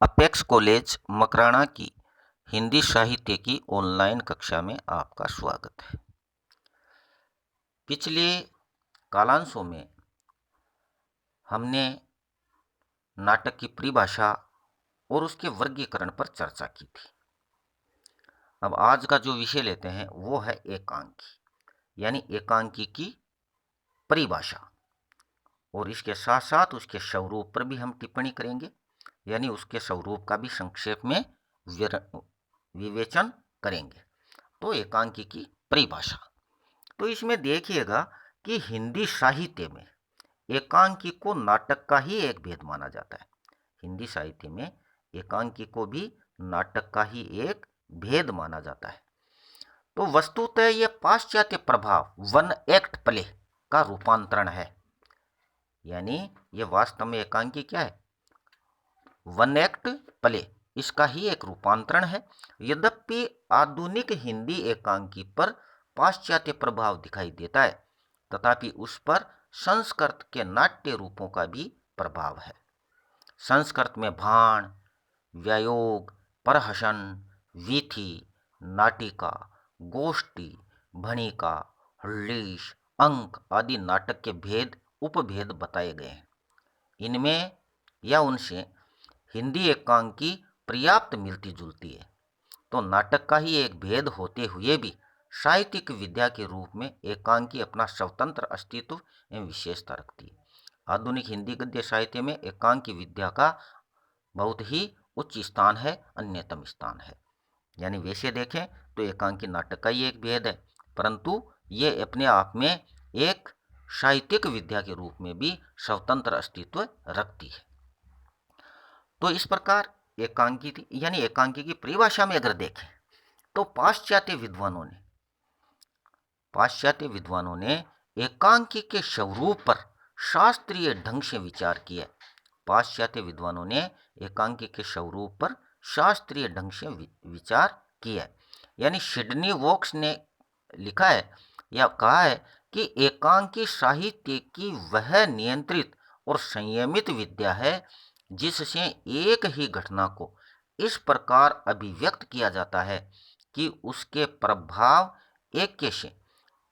Apex college Makrana की हिंदी साहित्य की ऑनलाइन कक्षा में आपका स्वागत है। पिछले कालांशों में हमने नाटक की परिभाषा और उसके वर्गीकरण पर चर्चा की थी। अब आज का जो विषय लेते हैं वो है एकांकी, यानी एकांकी की परिभाषा, और इसके साथ साथ उसके स्वरूप पर भी हम टिप्पणी करेंगे, यानी उसके स्वरूप का भी संक्षेप में विवेचन करेंगे। तो एकांकी की परिभाषा, तो इसमें देखिएगा कि हिंदी साहित्य में एकांकी को नाटक का ही एक भेद माना जाता है। हिंदी साहित्य में एकांकी को भी नाटक का ही एक भेद माना जाता है। तो वस्तुतः ये पाश्चात्य प्रभाव वन एक्ट प्ले का रूपांतरण है, यानी ये वास्तव में एकांकी क्या है? वन एक्ट प्ले, इसका ही एक रूपांतरण है। यद्यपि आधुनिक हिंदी एकांकी पर पाश्चात्य प्रभाव दिखाई देता है, तथापि उस पर संस्कृत के नाट्य रूपों का भी प्रभाव है। संस्कृत में भाण, व्यायोग, प्रहसन, वीथी, नाटिका, गोष्ठी, भणिका, हल्लीश, अंक आदि नाटक के भेद उपभेद बताए गए हैं। इनमें या उनसे हिंदी एकांकी पर्याप्त मिलती जुलती है। तो नाटक का ही एक भेद होते हुए भी साहित्यिक विद्या के रूप में एकांकी अपना स्वतंत्र अस्तित्व एवं विशेषता रखती है। आधुनिक हिंदी गद्य साहित्य में एकांकी विद्या का बहुत ही उच्च स्थान है, अन्यतम स्थान है। यानी वैसे देखें तो एकांकी नाटक का ही एक भेद है, परंतु ये अपने आप में एक साहित्यिक विद्या के रूप में भी स्वतंत्र अस्तित्व रखती है। तो इस प्रकार एकांकी यानी एकांकी की परिभाषा में अगर देखें तो पाश्चात्य विद्वानों ने एकांकी के स्वरूप पर शास्त्रीय ढंग से विचार किया। पाश्चात्य विद्वानों ने एकांकी के स्वरूप पर शास्त्रीय ढंग से विचार किया। यानी सिडनी वोक्स ने लिखा है या कहा है कि एकांकी साहित्य की वह नियंत्रित और संयमित विद्या है जिससे एक ही घटना को इस प्रकार अभिव्यक्त किया जाता है कि उसके प्रभाव एक से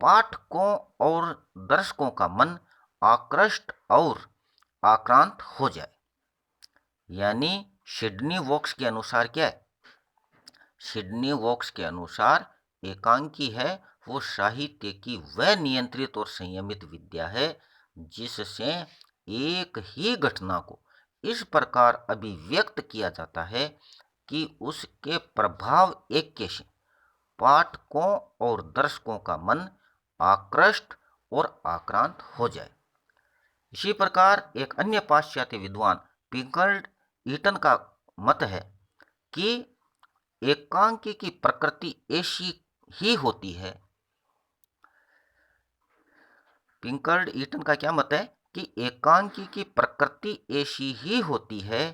पाठकों और दर्शकों का मन आकृष्ट और आक्रांत हो जाए। यानी सिडनी वोक्स के अनुसार क्या है? सिडनी वोक्स के अनुसार एकांकी है वो साहित्य की वह नियंत्रित और संयमित विद्या है जिससे एक ही घटना को इस प्रकार अभिव्यक्त किया जाता है कि उसके प्रभाव एक से पाठकों और दर्शकों का मन आकृष्ट और आक्रांत हो जाए। इसी प्रकार एक अन्य पाश्चात्य विद्वान पिंकल्ड ईटन का मत है कि एकांकी की प्रकृति ऐसी ही होती है। पिंकल्ड ईटन का क्या मत है कि एकांकी की प्रकृति ऐसी ही होती है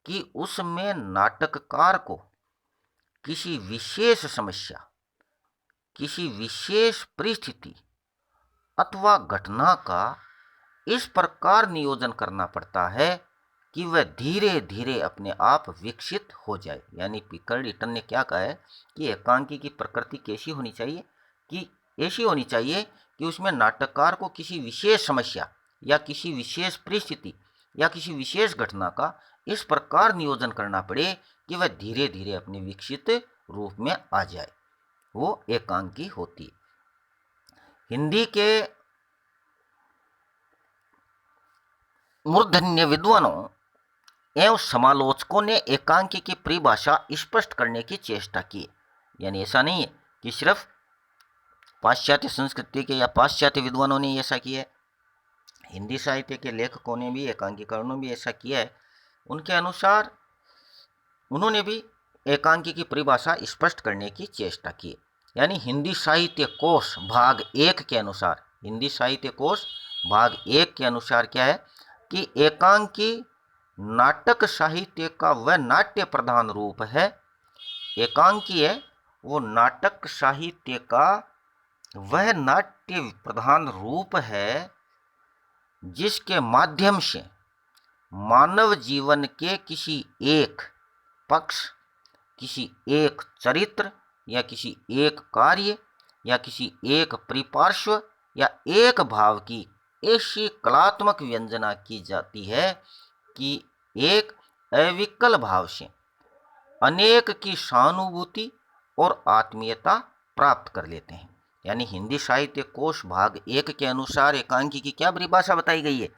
कि उसमें नाटककार को किसी विशेष समस्या, किसी विशेष परिस्थिति अथवा घटना का इस प्रकार नियोजन करना पड़ता है कि वह धीरे धीरे अपने आप विकसित हो जाए। यानी पिंकल्ड ईटन ने क्या कहा है कि एकांकी की प्रकृति कैसी होनी चाहिए, कि ऐसी होनी चाहिए कि उसमें नाटककार को किसी विशेष समस्या या किसी विशेष परिस्थिति या किसी विशेष घटना का इस प्रकार नियोजन करना पड़े कि वह धीरे धीरे अपने विकसित रूप में आ जाए, वो एकांकी होती। हिंदी के मूर्धन्य विद्वानों एवं समालोचकों ने एकांकी की परिभाषा स्पष्ट करने की चेष्टा की। यानी ऐसा नहीं है कि सिर्फ पाश्चात्य संस्कृति के या पाश्चात्य विद्वानों ने ऐसा किया है, हिंदी साहित्य के लेखकों ने भी, एकांकीकरणों ने भी ऐसा किया है। उनके अनुसार उन्होंने भी एकांकी की परिभाषा स्पष्ट करने की चेष्टा की। यानी हिंदी साहित्य कोश भाग 1 के अनुसार, हिंदी साहित्य कोश भाग 1 के अनुसार क्या है कि एकांकी नाटक साहित्य का वह नाट्य प्रधान रूप है। एकांकी है वो नाटक साहित्य का वह नाट्य प्रधान रूप है जिसके माध्यम से मानव जीवन के किसी एक पक्ष, किसी एक चरित्र या किसी एक कार्य या किसी एक परिपार्श्व या एक भाव की ऐसी कलात्मक व्यंजना की जाती है कि एक अविकल भाव से अनेक की सहानुभूति और आत्मीयता प्राप्त कर लेते हैं। यानी हिंदी साहित्य कोश भाग 1 के अनुसार एकांकी की क्या परिभाषा बताई गई है?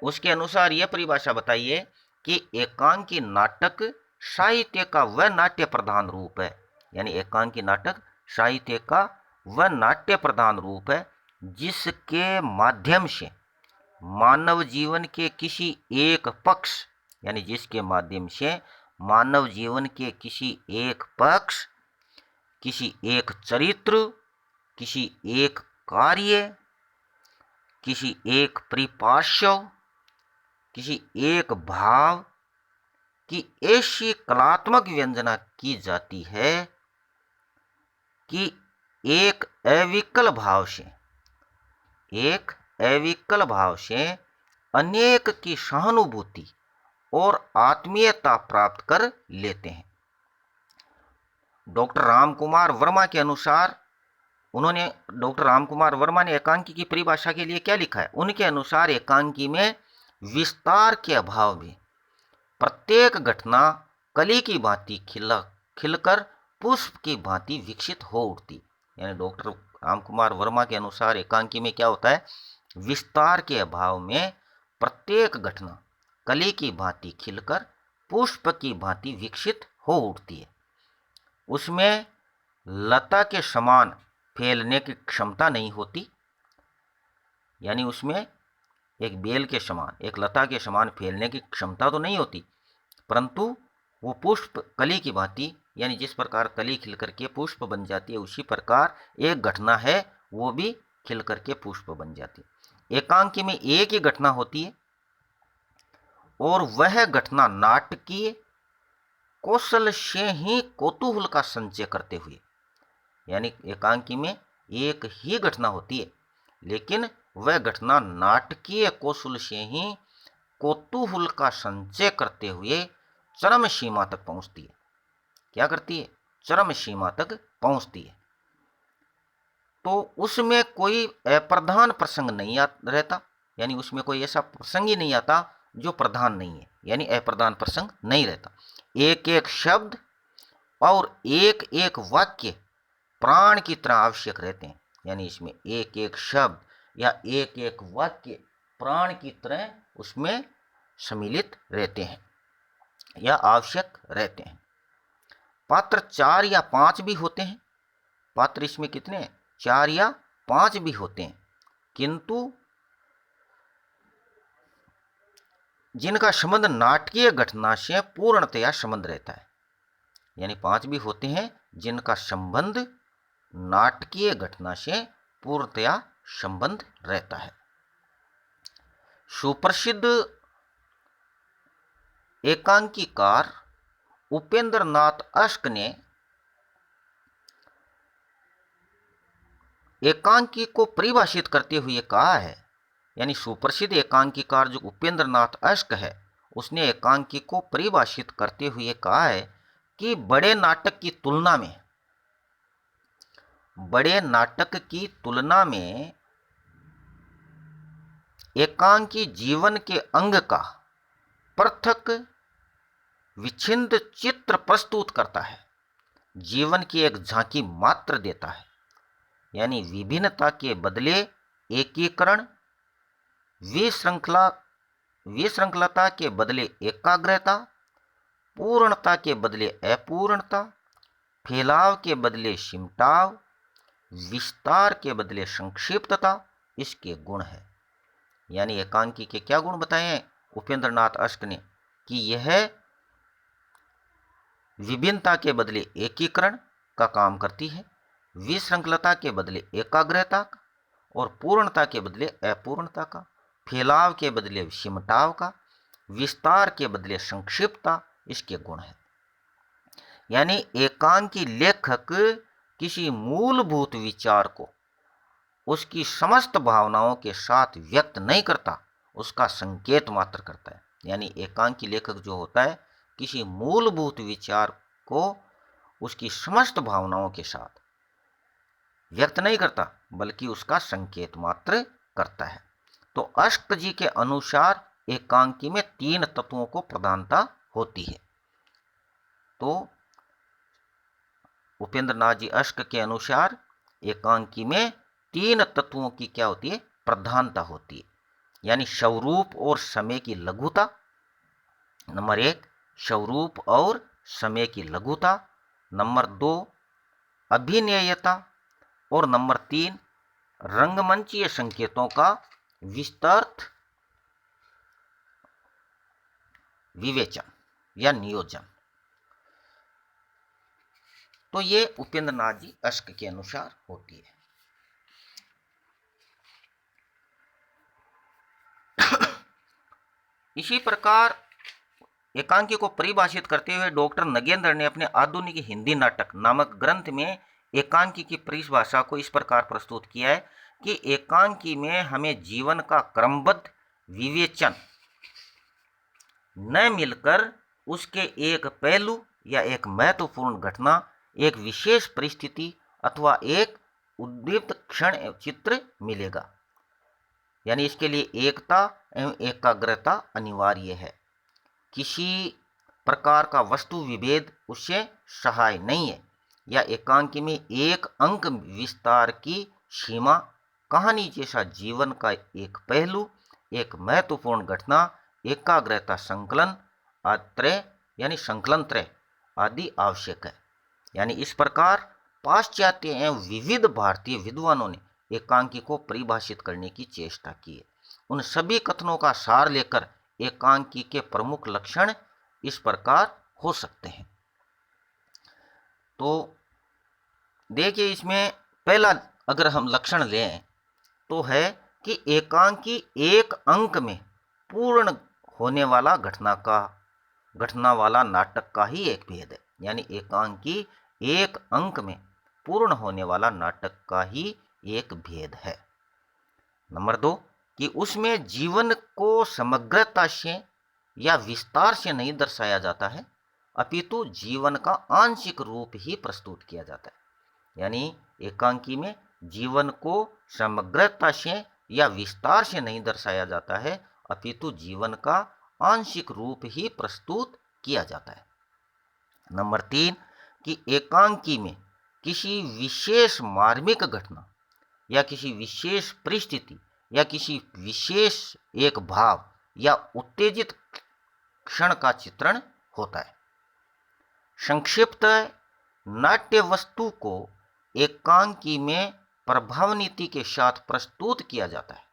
उसके अनुसार यह परिभाषा बताइए कि एकांकी नाटक साहित्य का वह नाट्य प्रधान रूप है। यानी एकांकी नाटक साहित्य का वह नाट्य प्रधान रूप है जिसके माध्यम से मानव जीवन के किसी एक पक्ष, यानी जिसके माध्यम से मानव जीवन के किसी एक पक्ष, किसी एक चरित्र, किसी एक कार्य, किसी एक परिपार्श्व, किसी एक भाव की ऐसी कलात्मक व्यंजना की जाती है कि एक अविकल भाव से अनेक की सहानुभूति और आत्मीयता प्राप्त कर लेते हैं। डॉक्टर रामकुमार वर्मा ने एकांकी की परिभाषा के लिए क्या लिखा है? उनके अनुसार एकांकी में विस्तार के अभाव में प्रत्येक घटना कली की भांति खिलकर पुष्प की भांति विकसित हो उठती। यानी डॉक्टर रामकुमार वर्मा के अनुसार एकांकी में क्या होता है? विस्तार के अभाव में प्रत्येक घटना कली की भांति खिलकर पुष्प की भांति विकसित हो उठती है। उसमें लता के समान फैलने की क्षमता नहीं होती। यानी उसमें एक बेल के समान, एक लता के समान फैलने की क्षमता तो नहीं होती, परंतु वो पुष्प कली की भांति, यानी जिस प्रकार कली खिल करके पुष्प बन जाती है उसी प्रकार एक घटना है वो भी खिल करके पुष्प बन जाती है। एकांकी में एक ही घटना होती है और वह घटना नाटकीय कौशल से ही कौतूहल का संचय करते हुए, यानी एकांकी में एक ही घटना होती है लेकिन वह घटना नाटकीय कौशल से ही कौतूहल का संचय करते हुए चरम सीमा तक पहुंचती है। क्या करती है? चरम सीमा तक पहुंचती है। तो उसमें कोई अप्रधान प्रसंग नहीं रहता, यानी उसमें कोई ऐसा प्रसंग ही नहीं आता जो प्रधान नहीं है, यानी अप्रधान प्रसंग नहीं रहता। एक एक शब्द और एक एक वाक्य प्राण की तरह आवश्यक रहते हैं। यानी इसमें एक एक शब्द या एक एक वाक्य प्राण की तरह उसमें सम्मिलित रहते हैं या आवश्यक रहते हैं। पात्र 4 या 5 भी होते हैं। पात्र इसमें कितने? 4 या 5 भी होते हैं, किंतु जिनका संबंध नाटकीय घटना से पूर्णतया संबंध रहता है। यानी 5 भी होते हैं जिनका संबंध नाटकीय घटना से पूर्णतया संबंध रहता है। सुप्रसिद्ध एकांकीकार उपेंद्र नाथ अश्क ने एकांकी को परिभाषित करते हुए कहा है, यानी सुप्रसिद्ध एकांकीकार जो उपेंद्र नाथ अश्क है उसने एकांकी को परिभाषित करते हुए कहा है कि बड़े नाटक की तुलना में एकांकी जीवन के अंग का पृथक विच्छिन्न चित्र प्रस्तुत करता है, जीवन की एक झांकी मात्र देता है। यानी विभिन्नता के बदले एकीकरण, विश्रृंखलता के बदले एकाग्रता, पूर्णता के बदले अपूर्णता, फैलाव के बदले सिमटाव, विस्तार के बदले संक्षिप्तता इसके गुण है। यानी एकांकी के क्या गुण बताए हैं उपेंद्र नाथ अश्क ने? कि यह विभिन्नता के बदले एकीकरण का काम करती है, विश्रृंखलता के बदले एकाग्रता का, और पूर्णता के बदले अपूर्णता का, फैलाव के बदले सिमटाव का, विस्तार के बदले संक्षिप्तता इसके गुण है। यानी एकांकी लेखक किसी मूलभूत विचार को उसकी समस्त भावनाओं के साथ व्यक्त नहीं करता, उसका संकेत मात्र करता है। यानी एकांकी लेखक जो होता है किसी मूलभूत विचार को उसकी समस्त भावनाओं के साथ व्यक्त नहीं करता, बल्कि उसका संकेत मात्र करता है। तो अष्ट जी के अनुसार एकांकी में तीन तत्वों को प्रधानता होती है। तो उपेंद्र नाथ जी अष्ट के अनुसार एकांकी में तीन तत्वों की क्या होती है? प्रधानता होती है। यानी स्वरूप और समय की लघुता, नंबर एक स्वरूप और समय की लघुता, नंबर दो अभिनयता, और नंबर तीन रंगमंचीय संकेतों का विस्तृत विवेचन या नियोजन। तो ये उपेंद्र नाथ जी अष्ट के अनुसार होती है। इसी प्रकार एकांकी को परिभाषित करते हुए डॉक्टर नगेंद्र ने अपने आधुनिक हिंदी नाटक नामक ग्रंथ में एकांकी की परिभाषा को इस प्रकार प्रस्तुत किया है कि एकांकी में हमें जीवन का क्रमबद्ध विवेचन न मिलकर उसके एक पहलू या एक महत्वपूर्ण घटना, एक विशेष परिस्थिति अथवा एक उद्दीप्त क्षण चित्र मिलेगा। यानी इसके लिए एकता एवं एकाग्रता अनिवार्य है। किसी प्रकार का वस्तु विभेद उससे सहाय नहीं है। या एकांकी में एक अंक विस्तार की सीमा, कहानी जैसा जीवन का एक पहलू, एक महत्वपूर्ण घटना, एकाग्रता संकलन आत्रय यानी संकलन त्रय आदि आवश्यक है। यानी इस प्रकार पाश्चात्य एवं विविध भारतीय विद्वानों ने एकांकी को परिभाषित करने की चेष्टा की है। उन सभी कथनों का सार लेकर एकांकी के प्रमुख लक्षण इस प्रकार हो सकते हैं। तो देखिए, इसमें पहला अगर हम लक्षण लें तो है कि एकांकी एक अंक में पूर्ण होने वाला घटना वाला नाटक का ही एक भेद है। यानी एकांकी एक अंक में पूर्ण होने वाला नाटक का ही एक भेद है। नंबर दो कि उसमें जीवन को समग्रता से या विस्तार से नहीं दर्शाया जाता है, अपितु जीवन का आंशिक रूप ही प्रस्तुत किया जाता है। यानी एकांकी में जीवन को समग्रता से या विस्तार से नहीं दर्शाया जाता है, अपितु जीवन का आंशिक रूप ही प्रस्तुत किया जाता है। नंबर तीन कि एकांकी में किसी विशेष मार्मिक घटना या किसी विशेष परिस्थिति या किसी विशेष एक भाव या उत्तेजित क्षण का चित्रण होता है। संक्षिप्त नाट्य वस्तु को एकांकी में प्रभाव नीति के साथ प्रस्तुत किया जाता है।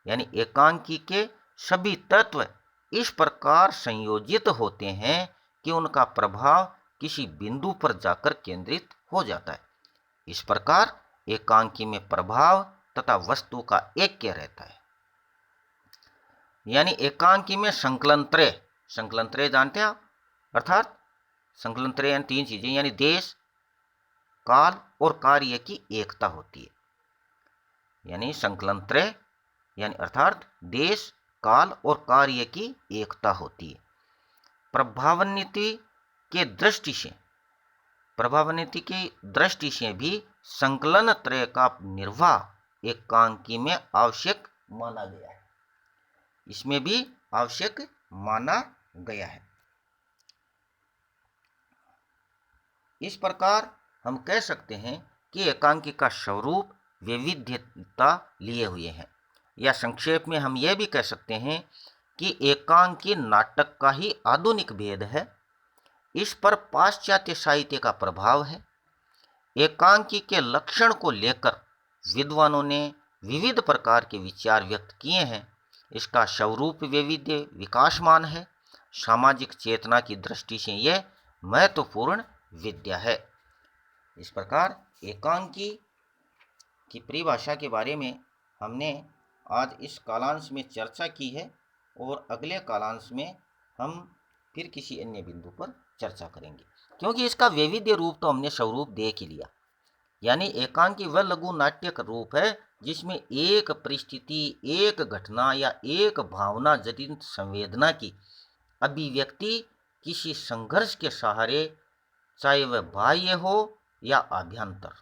यानी एकांकी के सभी तत्व इस प्रकार संयोजित होते हैं कि उनका प्रभाव किसी बिंदु पर जाकर केंद्रित हो जाता है। इस प्रकार एकांकी में प्रभाव तथा वस्तु का ऐक्य रहता है। यानी एकांकी में संकलन त्रय जानते हैं आप? अर्थात संकलन त्रय यानी तीन चीजें, यानी देश, काल और कार्य की एकता होती है। यानी संकलन त्रय यानी अर्थात देश, काल और कार्य की एकता होती है। प्रभावान्विति की दृष्टि से भी संकलन त्रय का निर्वाह एकांकी में आवश्यक माना गया है। इसमें भी आवश्यक माना गया है। इस प्रकार हम कह सकते हैं कि एकांकी का स्वरूप वैविध्यता लिए हुए हैं। या संक्षेप में हम यह भी कह सकते हैं कि एकांकी नाटक का ही आधुनिक भेद है। इस पर पाश्चात्य साहित्य का प्रभाव है। एकांकी के लक्षण को लेकर विद्वानों ने विविध प्रकार के विचार व्यक्त किए हैं। इसका स्वरूप वैविध्य विकासमान है। सामाजिक चेतना की दृष्टि से यह महत्वपूर्ण विद्या है। इस प्रकार एकांकी की परिभाषा के बारे में हमने आज इस कालांश में चर्चा की है, और अगले कालांश में हम फिर किसी अन्य बिंदु पर चर्चा करेंगे, क्योंकि इसका वैविध्य रूप तो हमने स्वरूप देख ही लिया। यानी एकांकी वह लघु नाट्य का रूप है जिसमें एक परिस्थिति, एक घटना या एक भावना जनित संवेदना की अभिव्यक्ति किसी संघर्ष के सहारे, चाहे वह बाह्य हो या आभ्यंतर।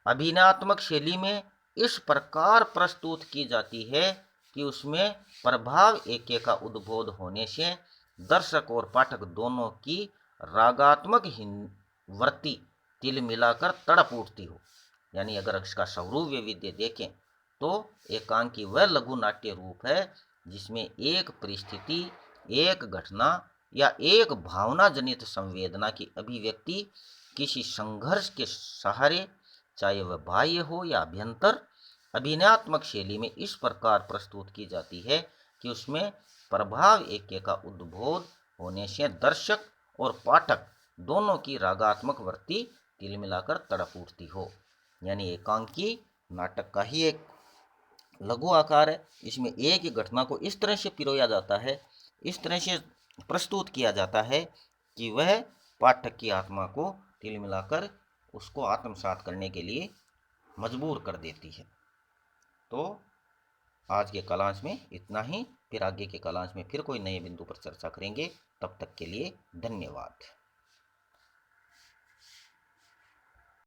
अभिनयात्मक शैली में इस प्रकार प्रस्तुत की जाती है कि उसमें प्रभाव एके का उद्बोध होने से दर्शक और पाठक दोनों की रागात्मक वृत्ति तिल मिलाकर तड़प उठती हो। यानी अगर इसका स्वरूप वैविध्य देखें तो एकांकी वह लघु नाट्य रूप है जिसमें एक परिस्थिति, एक घटना या एक भावना जनित संवेदना की अभिव्यक्ति किसी संघर्ष के सहारे, चाहे वह बाह्य हो या अभ्यंतर, अभिनयात्मक शैली में इस प्रकार प्रस्तुत की जाती है कि उसमें प्रभाव एके का उद्बोध होने से दर्शक और पाठक दोनों की रागात्मक वृत्ति तिल मिलाकर तड़प उठती हो। यानी एकांकी नाटक का ही एक लघु आकार है। इसमें एक ही घटना को इस तरह से पिरोया जाता है, इस तरह से प्रस्तुत किया जाता है कि वह पाठक की आत्मा को तिल मिलाकर उसको आत्मसात करने के लिए मजबूर कर देती है। तो आज के कलांश में इतना ही, फिर आगे के कलांश में फिर कोई नए बिंदु पर चर्चा करेंगे। तब तक के लिए धन्यवाद।